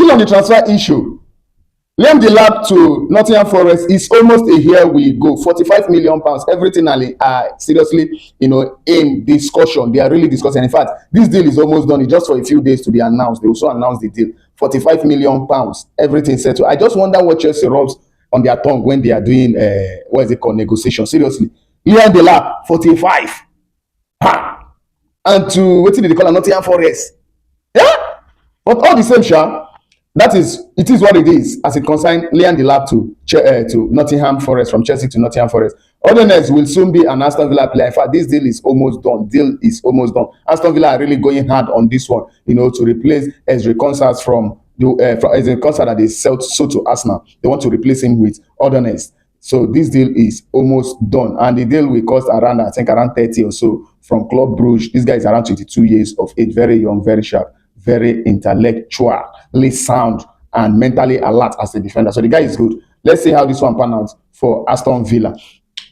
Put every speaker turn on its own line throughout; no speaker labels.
Still on the transfer issue, Liam Delap to Nottingham Forest is almost a here we go. £45 million. Everything seriously, in discussion. They are really discussing. In fact, this deal is almost done. It's just for a few days to be announced. They also announced the deal. £45 million. Everything settled. I just wonder what Chelsea rubs on their tongue when they are doing what is it called, negotiation. Seriously, Liam Delap 45. Ha! And to what did they call a Nottingham Forest? Yeah, but all the same, Sha. It is what it is as it concerns Liam Delap to Nottingham Forest, from Chelsea to Nottingham Forest. Otherness will soon be an Aston Villa player. In fact, this deal is almost done. Aston Villa are really going hard on this one, to replace Ezri Konsa from Ezri Konsa that they sold to Arsenal. They want to replace him with Otherness. So this deal is almost done, and the deal will cost around, I think, around 30 or so from Club Brugge. This guy is around 22 years of age, very young, very sharp, very intellectually sound, and mentally alert as a defender. So the guy is good. Let's see how this one pan out for Aston Villa.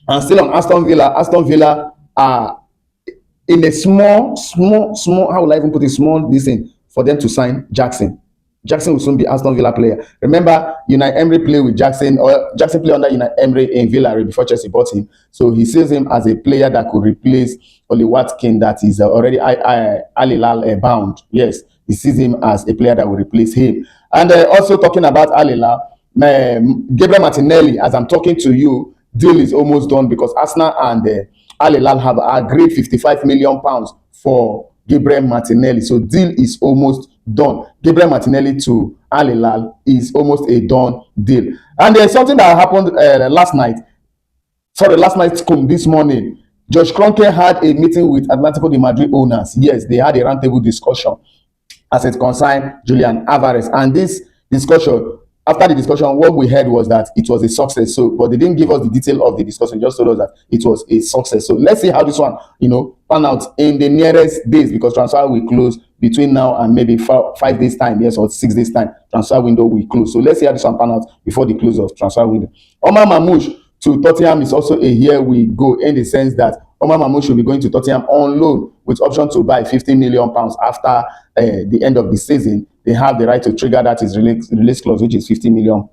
And still on Aston Villa are in a small, how will I even put it, small this thing for them to sign Jackson. Jackson will soon be Aston Villa player. Remember, Unai Emery played with Jackson, or Jackson played under Unai Emery in Villarreal before Chelsea bought him. So he sees him as a player that could replace Oli Watkins, that is already Al Hilal bound. Yes, he sees him as a player that will replace him. And also talking about Al Hilal, Gabriel Martinelli, as I'm talking to you, deal is almost done because Arsenal and Al Hilal have agreed £55 million for Gabriel Martinelli. So deal is almost done. Gabriel Martinelli to Al Hilal is almost a done deal. And there's something that happened last night. This morning. Josh Kroenke had a meeting with Atlético de Madrid owners. Yes, they had a roundtable discussion as it concerned Julian Alvarez. And this discussion, after the discussion, what we heard was that it was a success. So, but they didn't give us the detail of the discussion, just told us that it was a success. So let's see how this one, pan out in the nearest days, because transfer will close between now and maybe 5 days time, yes, or 6 days time. Transfer window will close. So let's see how this one pan out before the close of transfer window. Omar Mamouche to Tottenham is also a here we go, in the sense that Omar Mamouche will be going to Tottenham on loan with option to buy £15 million after the end of the season. They have the right to trigger that is release clause, which is £50 million.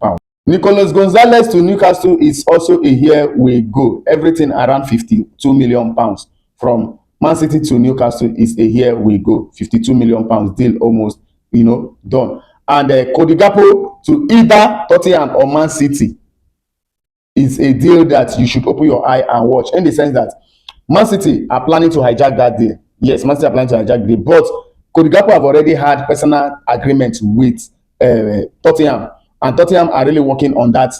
Nicolas Gonzalez to Newcastle is also a here we go. Everything around £52 million. From Man City to Newcastle is a here we go. £52 million deal almost, done. And Cody Gakpo to either Tottenham or Man City is a deal that you should open your eye and watch, in the sense that Man City are planning to hijack that deal. Yes, Man City are planning to hijack the deal, but Cody Gakpo have already had personal agreements with Tottenham, and Tottenham are really working on that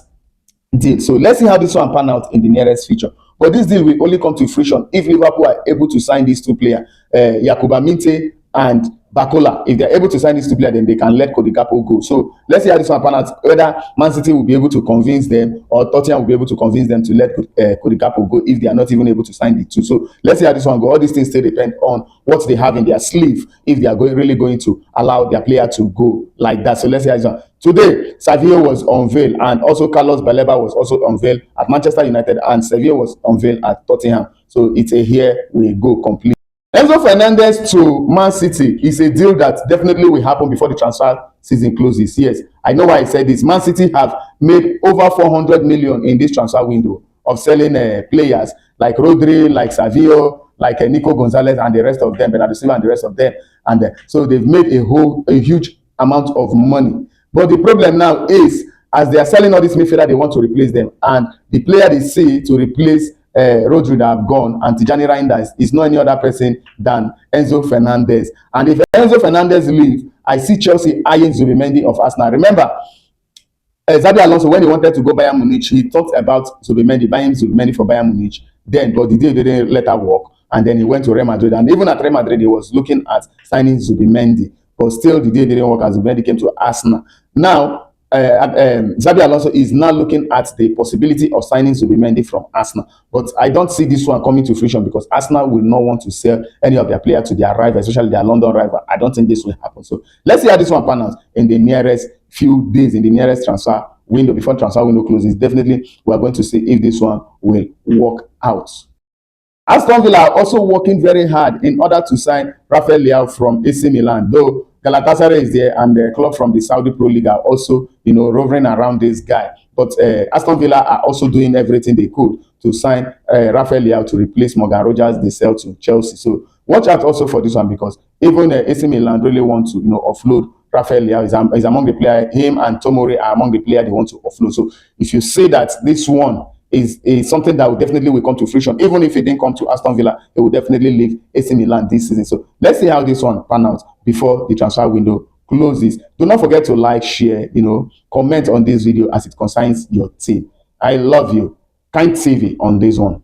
deal. So let's see how this one pan out in the nearest future. But this deal will only come to fruition if Liverpool are able to sign these two players, Yakuba Minte and Barcola. If they're able to sign these two players, then they can let Cody Gakpo go. So let's see how this one pan out, whether Man City will be able to convince them or Tottenham will be able to convince them to let Cody Gakpo go if they are not even able to sign the two. So let's see how this one goes. All these things still depend on what they have in their sleeve, if they are really going to allow their player to go like that. So let's see how this one. Today, Savinho was unveiled, and also Carlos Baleba was also unveiled at Manchester United, and Savinho was unveiled at Tottenham. So it's a here we go complete. Enzo Fernandez to Man City is a deal that definitely will happen before the transfer season closes. Yes, I know why I said this. Man City have made over 400 million in this transfer window of selling players like Rodri, like Savinho, like Nico, Gonzalez, and the rest of them, Bernardo Silva and the rest of them. And so they've made a huge amount of money. But the problem now is, as they are selling all these midfielders, they want to replace them. And the player they see to replace Rodri that have gone, and Tijani Reinders, is not any other person than Enzo Fernandez. And if Enzo Fernandez leaves, I see Chelsea eyeing Zubimendi of Arsenal. Remember, Xabi Alonso, when he wanted to go Bayern Munich, he talked about Zubimendi, buying Zubimendi for Bayern Munich. But the deal didn't let her work. And then he went to Real Madrid. And even at Real Madrid, he was looking at signing Zubimendi. But still, the deal didn't work as Zubimendi came to Arsenal. Now, Xabi Alonso is now looking at the possibility of signing Zubimendi from Arsenal. But I don't see this one coming to fruition, because Arsenal will not want to sell any of their players to their rival, especially their London rival. I don't think this will happen. So let's see how this one pans out in the nearest few days, in the nearest transfer window, before transfer window closes. Definitely, we are going to see if this one will work out. Aston Villa are also working very hard in order to sign Rafael Leao from AC Milan, though Galatasaray is there, and the club from the Saudi Pro League are also, rovering around this guy. But Aston Villa are also doing everything they could to sign Rafael Leao to replace Morgan Rogers. They sell to Chelsea. So watch out also for this one, because even AC Milan really want to, offload Rafael Leao. Is among the player. Him and Tomori are among the players they want to offload. So if you say that this one is something that will definitely will come to fruition, even if it didn't come to Aston Villa, it will definitely leave AC Milan this season. So let's see how this one pan out before the transfer window closes. Do not forget to like, share, comment on this video as it concerns your team. I love you. Kind TV on this one.